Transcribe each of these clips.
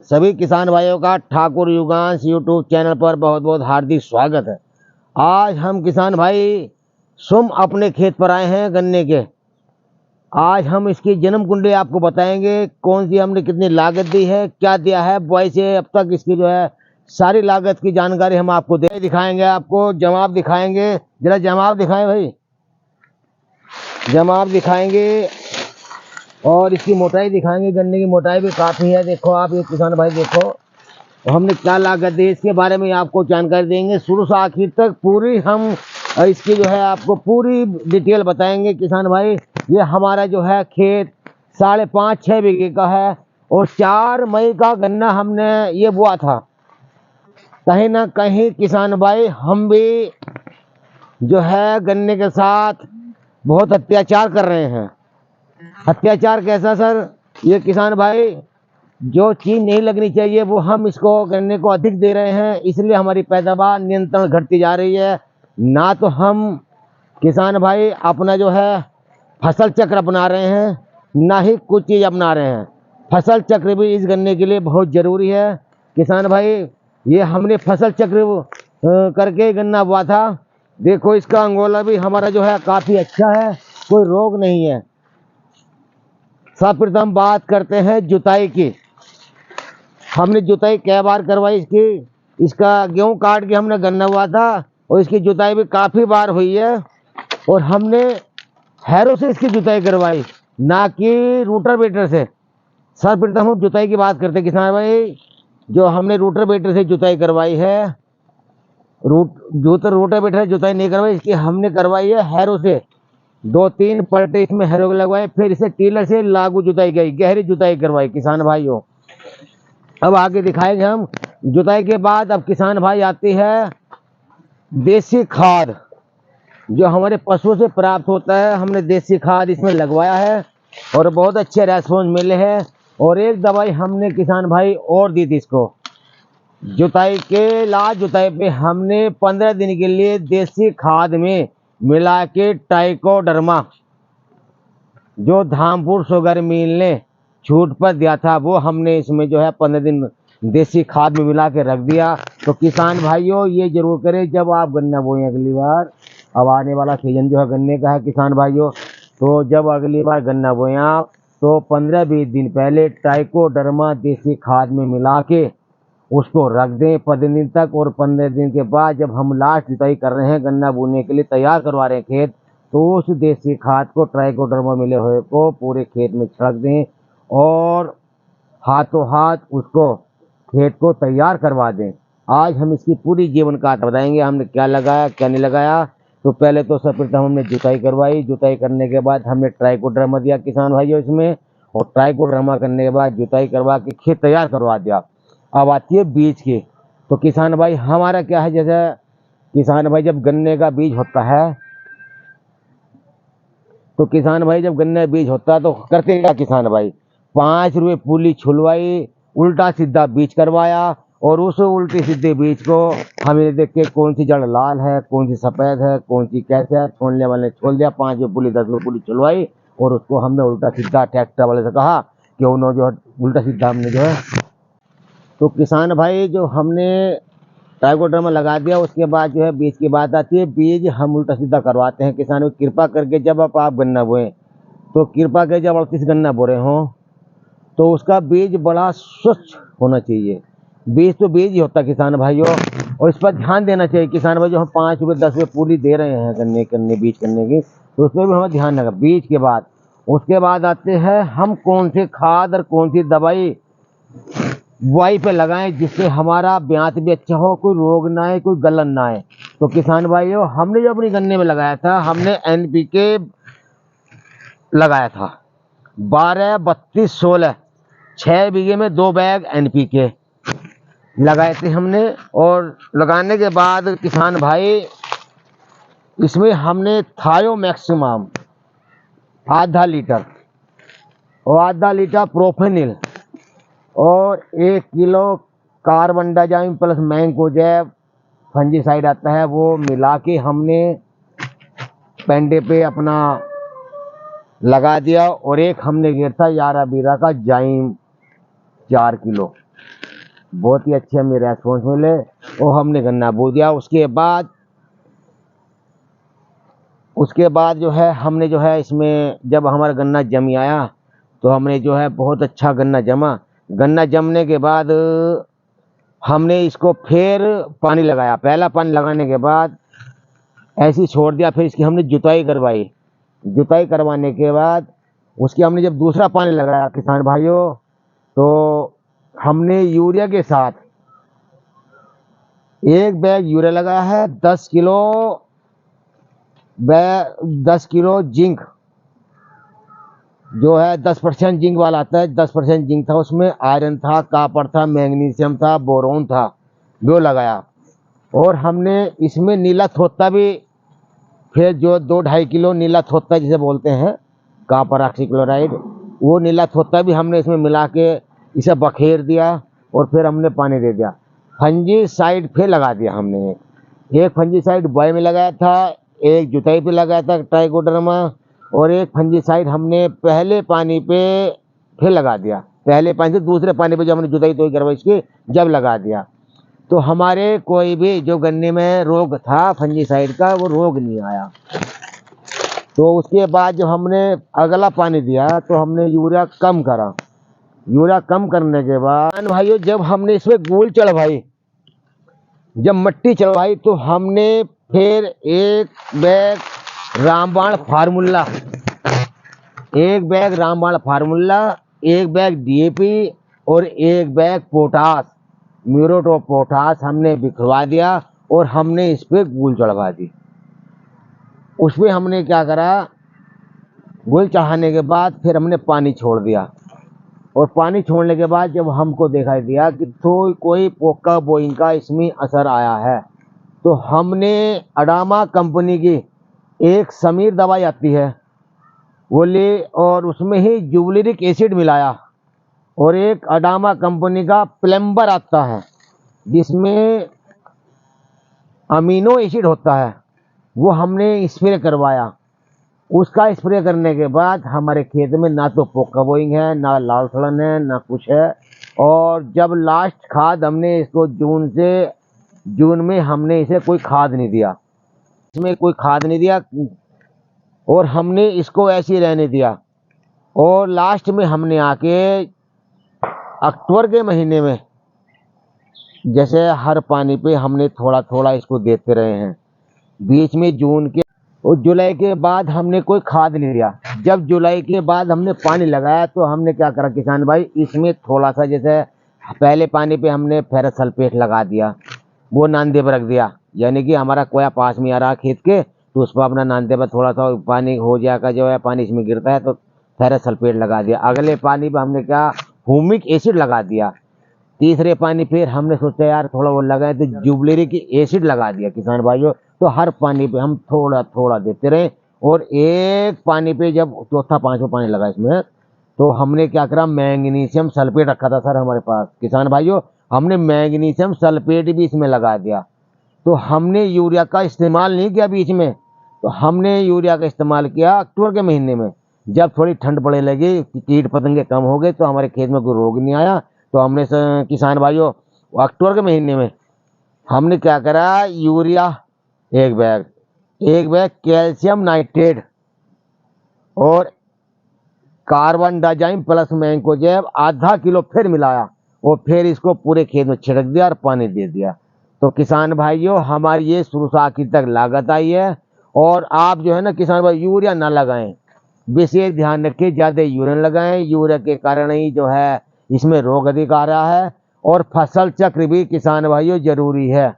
सभी किसान भाइयों का ठाकुर युगांश यूट्यूब चैनल पर बहुत बहुत हार्दिक स्वागत है। आज हम किसान भाई सुम अपने खेत पर आए हैं गन्ने के। आज हम इसकी जन्म कुंडली आपको बताएंगे, कौन सी हमने कितनी लागत दी है, क्या दिया है बुआई से अब तक, इसकी जो है सारी लागत की जानकारी हम आपको दे दिखाएंगे। आपको जमाव दिखाएंगे, जरा जमाव दिखाएं भाई, जमाव दिखाएंगे और इसकी मोटाई दिखाएंगे। गन्ने की मोटाई भी काफ़ी है, देखो आप ये किसान भाई देखो। तो हमने क्या लागत दी इसके बारे में आपको जानकारी देंगे, शुरू से आखिर तक पूरी हम इसकी जो है आपको पूरी डिटेल बताएंगे किसान भाई। ये हमारा जो है खेत 5.5-6 बीघे का है और 4 मई का गन्ना हमने ये बोआ था। कहीं ना कहीं किसान भाई हम भी जो है गन्ने के साथ बहुत अत्याचार कर रहे हैं। अत्याचार कैसा सर? ये किसान भाई जो चीज नहीं लगनी चाहिए वो हम इसको गन्ने को अधिक दे रहे हैं, इसलिए हमारी पैदावार नियंत्रण घटती जा रही है। ना तो हम किसान भाई अपना जो है फसल चक्र अपना रहे हैं, ना ही कुछ चीज़ अपना रहे हैं। फसल चक्र भी इस गन्ने के लिए बहुत ज़रूरी है किसान भाई। ये हमने फसल चक्र करके गन्ना बोआ था। देखो इसका अंगोला भी हमारा जो है काफ़ी अच्छा है, कोई रोग नहीं है। सर्वप्रथम बात करते हैं जुताई की। हमने जुताई कै बार करवाई इसकी। इसका गेहूं काट के हमने गन्ना हुआ था और इसकी जुताई भी काफ़ी बार हुई है। और हमने हैरो से इसकी जुताई करवाई, ना कि रूटर वेटर से। सर्वप्रथम हम जुताई की बात करते हैं किसान भाई। जो हमने रूटर वेटर से जुताई करवाई है, रूटर वेटर से जुताई नहीं करवाई, इसकी हमने करवाई है हैरो से। 2-3 पलटे इसमें हैरो लगवाए, फिर इसे टीलर से लागू जुताई गई, गहरी जुताई करवाई किसान भाइयों। अब आगे दिखाएंगे हम जुताई के बाद। अब किसान भाई आती है देसी खाद, जो हमारे पशुओं से प्राप्त होता है। हमने देसी खाद इसमें लगवाया है और बहुत अच्छे रेस्पॉन्स मिले हैं। और एक दवाई हमने किसान भाई और दी थी इसको जुताई के लास्ट जुताई पे। हमने 15 दिन के लिए देसी खाद में मिला के ट्राइकोडर्मा, जो धामपुर शुगर मिल ने छूट पर दिया था, वो हमने इसमें जो है 15 दिन देसी खाद में मिला के रख दिया। तो किसान भाइयों ये जरूर करें जब आप गन्ना बोएं अगली बार। अब आने वाला सीजन जो है गन्ने का है किसान भाइयों, तो जब अगली बार गन्ना बोएं आप तो 15-20 दिन पहले ट्राइकोडर्मा देसी खाद में मिला के उसको रख दें 15 दिन तक। और 15 दिन के बाद जब हम लास्ट जुताई कर रहे हैं, गन्ना बोने के लिए तैयार करवा रहे हैं खेत, तो उस देसी खाद को ट्राइकोडर्मा मिले हुए को पूरे खेत में छिड़क दें और हाथों हाथ उसको खेत को तैयार करवा दें। आज हम इसकी पूरी जीवन काट बताएंगे, हमने क्या लगाया क्या नहीं लगाया। तो पहले तो सर्वप्रथम हमने जुताई करवाई, जुताई करने के बाद हमने ट्राइकोडर्मा दिया किसान भाइयों इसमें, और ट्राइकोडर्मा करने के बाद जुताई करवा के खेत तैयार करवा दिया। अब आती है बीज की। तो किसान भाई हमारा क्या है, जैसे किसान भाई जब गन्ने का बीज होता है, तो किसान भाई जब गन्ने बीज होता है तो करते क्या किसान भाई, 5 रुपये पूली छुलवाई, उल्टा सीधा बीज करवाया और उस उल्टी सीधे बीज को हमें देख के कौन सी जड़ लाल है, कौन सी सफ़ेद है, कौन सी कैसे है, छोड़ने वाले ने छोड़ दिया। 5 रुपये पूली 10 रुपये पूली छुलवाई और उसको हमने उल्टा सीधा ट्रैक्टर वाले से कहा कि उन्होंने जो उल्टा सीधा हमने जो है। तो किसान भाई जो हमने ट्राइकोडर्मा लगा दिया, उसके बाद जो है बीज की बात आती है। बीज हम उल्टा सीधा करवाते हैं किसान भाई। कृपा करके जब आप गन्ना बोएं तो कृपा करके जब 38 गन्ना बो रहे हों तो उसका बीज बड़ा स्वच्छ होना चाहिए। बीज तो बीज ही होता है किसान भाइयों, और इस पर ध्यान देना चाहिए किसान भाई। जो हम 5 रुपये 10 रुपये पूली दे रहे हैं गन्ने करने बीज करने की, तो उसमें भी हमें ध्यान रखा बीज के बाद। उसके बाद आते हैं हम कौन सी खाद और कौन सी दवाई बुआई पे लगाएं जिससे हमारा ब्यात भी अच्छा हो, कोई रोग ना आए, कोई गलन ना आए। तो किसान भाइयों हमने जो अपनी गन्ने में लगाया था, हमने NPK लगाया था 12-32-16, 6 बीघे में 2 बैग NPK लगाए थे हमने। और लगाने के बाद किसान भाई इसमें हमने थायो मैक्सिमम आधा लीटर और आधा लीटर प्रोफेनिल और 1 kilo carbendazim plus mancozeb fungicide आता है, वो मिला के हमने पेंडे पे अपना लगा दिया। और एक हमने गिर था यारा बीरा का जाइम 4 किलो, बहुत ही अच्छे हमें रेस्पॉन्स मिले और हमने गन्ना बो दिया। उसके बाद जो है हमने जो है इसमें जब हमारा गन्ना जम आया तो हमने जो है बहुत अच्छा गन्ना जमा। गन्ना जमने के बाद हमने इसको फिर पानी लगाया। पहला पानी लगाने के बाद ऐसे ही छोड़ दिया। फिर इसकी हमने जुताई करवाई। जुताई करवाने के बाद उसकी हमने जब दूसरा पानी लगाया किसान भाइयों, तो हमने यूरिया के साथ एक बैग यूरिया लगाया है। 10 किलो जिंक जो है 10% जिंक वाला आता है, 10% जिंक था उसमें। आयरन था, कापर था, मैग्नीशियम था, बोरोन था, वो लगाया। और हमने इसमें नीला थोत्ता भी फिर जो 2-2.5 किलो नीला थोत्ता जिसे बोलते हैं, कापर ऑक्सीक्लोराइड, वो नीला थोत्ता भी हमने इसमें मिला के इसे बखेर दिया और फिर हमने पानी दे दिया। फंजीसाइड फिर लगा दिया हमने। एक फंजीसाइड बॉय में लगाया था, एक जुताई पे लगाया था ट्राइकोडर्मा, और एक फंजीसाइड हमने पहले पानी पे फिर लगा दिया। पहले पानी से दूसरे पानी पे जब हमने जुताई तो करवाई इसकी जब लगा दिया, तो हमारे कोई भी जो गन्ने में रोग था फंजीसाइड का वो रोग नहीं आया। तो उसके बाद जब हमने अगला पानी दिया तो हमने यूरिया कम करा। यूरिया कम करने के बाद भाइयों जब हमने इसमें गोल चढ़वाई, जब मट्टी चढ़वाई, तो हमने फिर एक बैग रामबाण फार्मूला, एक बैग रामबाण फार्मूला, एक बैग डीएपी और एक bag potash, muriate of potash हमने बिखरवा दिया और हमने इस पर गुल चढ़वा दी। उसमें हमने क्या करा, गुल चढ़ाने के बाद फिर हमने पानी छोड़ दिया। और पानी छोड़ने के बाद जब हमको दिखाई दिया कि तो कोई पोका बोइंग का इसमें असर आया है, तो हमने अडामा कंपनी की एक समीर दवाई आती है वो ले, और उसमें ही जुबलिरिक एसिड मिलाया। और एक अडामा कंपनी का प्लम्बर आता है जिसमें अमीनो एसिड होता है, वो हमने स्प्रे करवाया। उसका स्प्रे करने के बाद हमारे खेत में ना तो पोका बोइंग है, ना लाल सड़न है, ना कुछ है। और जब लास्ट खाद हमने इसको जून में हमने इसे कोई खाद नहीं दिया, इसमें कोई खाद नहीं दिया, और हमने इसको ऐसे ही रहने दिया। और लास्ट में हमने आके अक्टूबर के महीने में जैसे हर पानी पे हमने थोड़ा थोड़ा इसको देते रहे हैं। बीच में जून के और जुलाई के बाद हमने कोई खाद नहीं दिया। जब जुलाई के बाद हमने पानी लगाया तो हमने क्या करा किसान भाई, इसमें थोड़ा सा जैसे पहले पानी पे हमने फेरस सल्फेट लगा दिया, वो नांदे पर रख दिया। यानी कि हमारा कोया पास में आ रहा खेत के, तो उस पर अपना नांदे पर थोड़ा सा पानी हो जाएगा, जो है पानी इसमें गिरता है तो फेरस सल्फेट लगा दिया। अगले पानी पे हमने क्या, ह्यूमिक एसिड लगा दिया। तीसरे पानी फिर हमने सोचा यार थोड़ा वो लगाए तो जुबलिरिक एसिड लगा दिया किसान भाइयों। तो हर पानी पे हम थोड़ा थोड़ा देते रहे। और एक पानी पे जब चौथा पांचवा पानी लगा इसमें, तो हमने क्या करा, मैग्नीशियम सल्फेट रखा था सर हमारे पास किसान भाइयों, हमने मैग्नीशियम सल्फेट भी इसमें लगा दिया। तो हमने यूरिया का इस्तेमाल नहीं किया बीच में, तो हमने यूरिया का इस्तेमाल किया अक्टूबर के महीने में। जब थोड़ी ठंड पड़ने लगी, कीट पतंगे कम हो गए, तो हमारे खेत में कोई रोग नहीं आया, तो हमने किसान भाइयों अक्टूबर के महीने में हमने क्या करा, यूरिया एक बैग कैल्शियम नाइट्रेट और कार्बन डाइजाइम प्लस मैंकोजेब आधा किलो फिर मिलाया और फिर इसको पूरे खेत में छिड़क दिया और पानी दे दिया। तो किसान भाइयों हमारी ये शुरू से आखिर तक लागत आई है। और आप जो है ना किसान भाई यूरिया ना लगाएं, विशेष ध्यान रखें, ज़्यादा यूरिया लगाएं। यूरिया के कारण ही जो है इसमें रोग अधिक आ रहा है। और फसल चक्र भी किसान भाइयों जरूरी है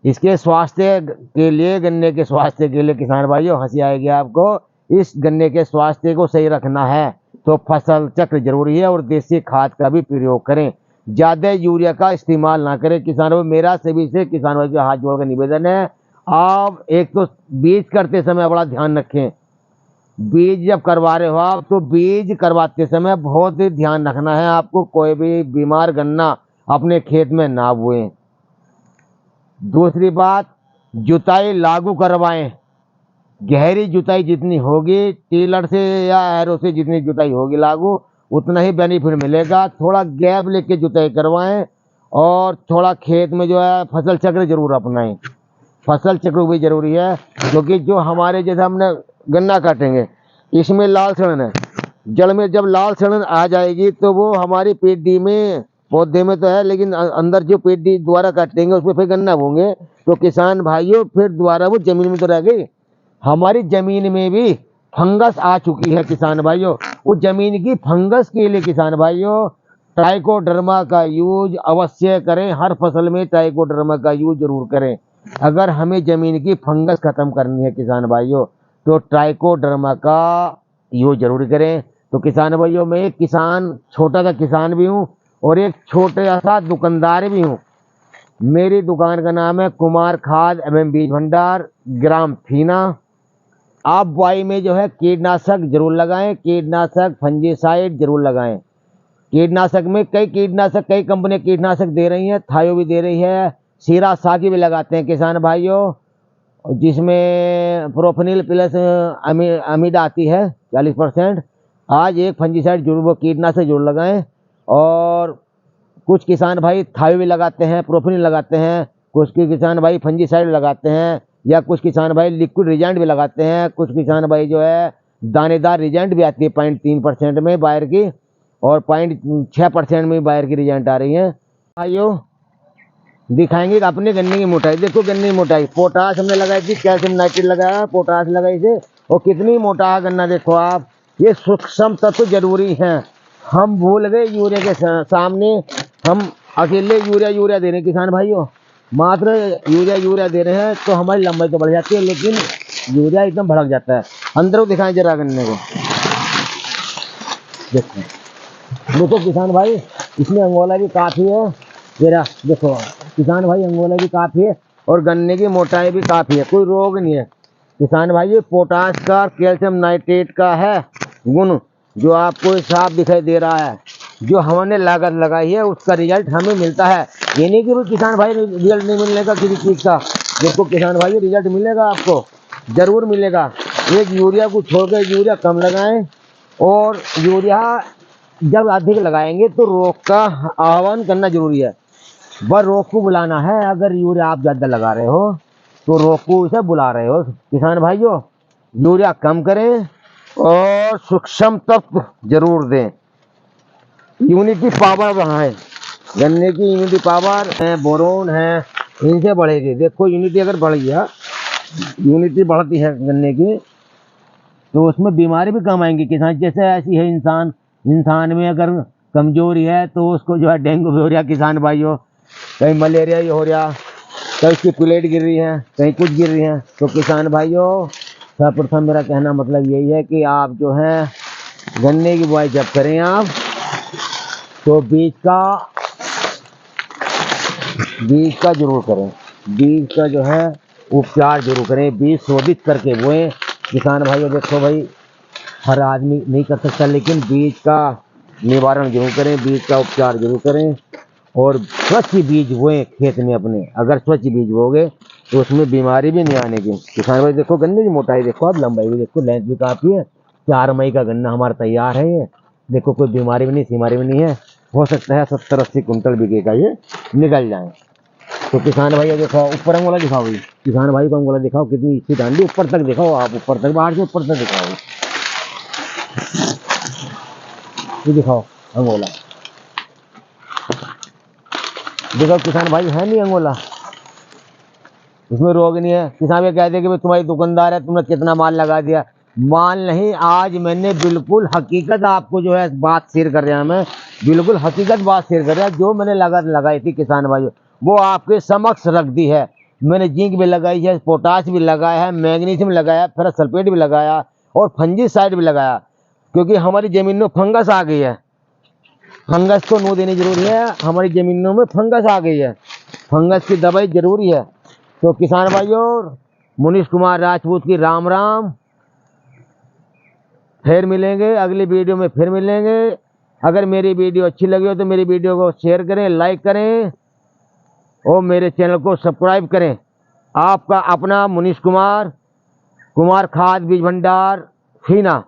इसके स्वास्थ्य के लिए, गन्ने के स्वास्थ्य के लिए। किसान भाइयों हंसी आएगी आपको, इस गन्ने के स्वास्थ्य को सही रखना है तो फसल चक्र जरूरी है। और देसी खाद का भी प्रयोग करें, ज़्यादा यूरिया का इस्तेमाल ना करें। किसानों मेरा सभी से किसानों के हाथ जोड़कर निवेदन है, आप एक तो बीज करते समय बड़ा ध्यान रखें। बीज जब करवा रहे हो आप, तो बीज करवाते समय बहुत ही ध्यान रखना है आपको, कोई भी बीमार गन्ना अपने खेत में ना बोएं। दूसरी बात, जुताई लागू करवाएं। गहरी जुताई जितनी होगी टीलर से या एरो से, जितनी जुताई होगी लागू, उतना ही बेनिफिट मिलेगा। थोड़ा गैप लेके जुताई करवाएं। और थोड़ा खेत में जो है फसल चक्र जरूर अपनाएं। फसल चक्र भी जरूरी है, क्योंकि जो हमारे जैसे हमने गन्ना काटेंगे, इसमें लाल सड़न है, जड़ में जब लाल सड़न आ जाएगी तो वो हमारी पेटी में, पौधे में तो है लेकिन अंदर जो पेटी द्वारा काटेंगे उसमें फिर गन्ना बोएंगे, तो किसान भाइयों फिर दोबारा वो जमीन में तो रह गई। हमारी जमीन में भी फंगस आ चुकी है किसान भाइयों। उस जमीन की फंगस के लिए किसान भाइयों ट्राइकोडर्मा का यूज अवश्य करें। हर फसल में ट्राइकोडर्मा का यूज जरूर करें। अगर हमें जमीन की फंगस खत्म करनी है किसान भाइयों, तो ट्राइकोडर्मा का यूज जरूर करें। तो किसान भाइयों, मैं एक किसान, छोटा सा किसान भी हूँ और एक छोटा सा दुकानदार भी हूँ। मेरी दुकान का नाम है कुमार खाद एवं बीज भंडार, ग्राम फीना। आप बुआई में जो है कीटनाशक जरूर लगाएं, कीटनाशक फंजीसाइड जरूर लगाएं। कीटनाशक में कई कंपनी कीटनाशक दे रही हैं, थायो भी दे रही है, सीरा साकी भी लगाते हैं किसान भाइयों, जिसमें प्रोफेनिल प्लस अमीड आती है 40%। आज एक फंजीसाइड जरूर, वो कीटनाशक जरूर लगाएं। और कुछ किसान भाई थायो भी लगाते हैं, प्रोफेनिल लगाते हैं, कुछ किसान भाई फंजीसाइड लगाते हैं, या कुछ किसान भाई लिक्विड रिजेंट भी लगाते हैं। कुछ किसान भाई जो है दानेदार रिजेंट भी आती है 0.3% में बायर की, और 0.6% में बायर की रिजेंट आ रही है। भाइयों दिखाएंगे अपने गन्ने की मोटाई। देखो गन्ने की मोटाई, पोटास हमने लगाई थी, कैल्शियम नाइट्रेट लगाया, पोटास लगाई थी, और कितनी मोटा गन्ना देखो आप। ये सूक्ष्म तत्व जरूरी है। हम भूल गए यूरिया के सामने, हम अकेले यूरिया दे रहे हैं किसान भाइयों, मात्र यूरिया दे रहे हैं, तो हमारी लंबाई तो बढ़ जाती है, लेकिन यूरिया एकदम भड़क जाता है। अंदर दिखाएं जरा गन्ने को, देखो किसान भाई, इसमें अंगोला भी काफी है। जरा देखो किसान भाई, अंगोला भी काफी है और गन्ने की मोटाई भी काफी है, कोई रोग नहीं है किसान भाई। ये पोटास का, कैल्शियम नाइट्रेट का है गुण, जो आपको साफ दिखाई दे रहा है। जो हमने लागत लगाई है उसका रिजल्ट हमें मिलता है। ये नहीं कि किसान भाई रिजल्ट नहीं मिलने का किसी चीज का। देखो किसान भाई, रिजल्ट मिलेगा, आपको जरूर मिलेगा। एक यूरिया को छोड़कर यूरिया कम लगाएं, और यूरिया जब अधिक लगाएंगे तो रोग का आह्वान करना जरूरी है, वह रोग को बुलाना है। अगर यूरिया आप ज्यादा लगा रहे हो तो रोग को इसे बुला रहे हो। किसान भाइयों, यूरिया कम करें और सूक्ष्म तत्व जरूर दें। यूनिटी पावर बढ़ाएं, गन्ने की यूनिटी पावर है, बोरोन है, इनसे बढ़ेगी। देखो यूनिटी अगर बढ़ गया, यूनिटी बढ़ती है गन्ने की, तो उसमें बीमारी भी कम आएंगी किसान। जैसे ऐसी है इंसान में अगर कमजोरी है तो उसको जो है डेंगू भी हो रहा किसान भाइयों, कहीं मलेरिया ही हो रहा, कहीं उसकी प्लेट गिर रही है, कहीं कुछ गिर रही है। तो किसान भाइयों, सर्वप्रथम मेरा कहना मतलब यही है कि आप जो है गन्ने की बुआई जब करें आप, तो बीज का जरूर करें, बीज का जो है उपचार जरूर करें, बीज शोधित करके बोएं किसान भाइयों। देखो भाई, हर आदमी नहीं कर सकता, लेकिन बीज का निवारण जरूर करें, बीज का उपचार जरूर करें, और स्वच्छ बीज बोएं खेत में अपने। अगर स्वच्छ बीज बोगे तो उसमें बीमारी भी नहीं आने की। किसान भाई देखो गन्ने की मोटाई देखो, अब लंबाई भी देखो, लेंथ भी काफी है। 4 मई का गन्ना हमारा तैयार है। ये देखो, कोई बीमारी भी नहीं, सीमारी भी नहीं है। हो सकता है 70-80 कुंटल बिके का ये निकल जाए। तो किसान भाई देखो, ऊपर अंगोला दिखाओ भाई, किसान भाई को अंगोला दिखाओ, कितनी अच्छी डांडी, ऊपर तक दिखाओ आप, ऊपर तक, बाहर से ऊपर तक दिखाओ, ये दिखाओ अंगोला। देखो किसान भाई, है नहीं अंगोला, उसमें रोग नहीं है। किसान भाई कहते हैं कि भाई तुम्हारी दुकानदार है, तुमने कितना माल लगा दिया। माल नहीं, आज मैंने बिल्कुल हकीकत आपको जो है बात शेयर कर रहा, मैं बिल्कुल हकीकत बात शेयर कर रहा। जो मैंने लागत लगाई थी किसान भाई, वो आपके समक्ष रख दी है। मैंने जिंक भी लगाई है, पोटास भी लगाया है, मैग्नीशियम लगाया, फेरस सल्फेट भी लगाया, और फंजीसाइड भी लगाया, क्योंकि हमारी जमीन में फंगस आ गई है। फंगस को नो देनी जरूरी है, हमारी जमीनों में फंगस आ गई है, फंगस की दवाई जरूरी है। तो किसान भाइयों, मुनीश कुमार राजपूत की राम राम। फिर मिलेंगे अगली वीडियो में, फिर मिलेंगे। अगर मेरी वीडियो अच्छी लगी हो तो मेरी वीडियो को शेयर करें, लाइक करें, और मेरे चैनल को सब्सक्राइब करें। आपका अपना मुनीश कुमार, कुमार खाद बीज भंडार, फीना।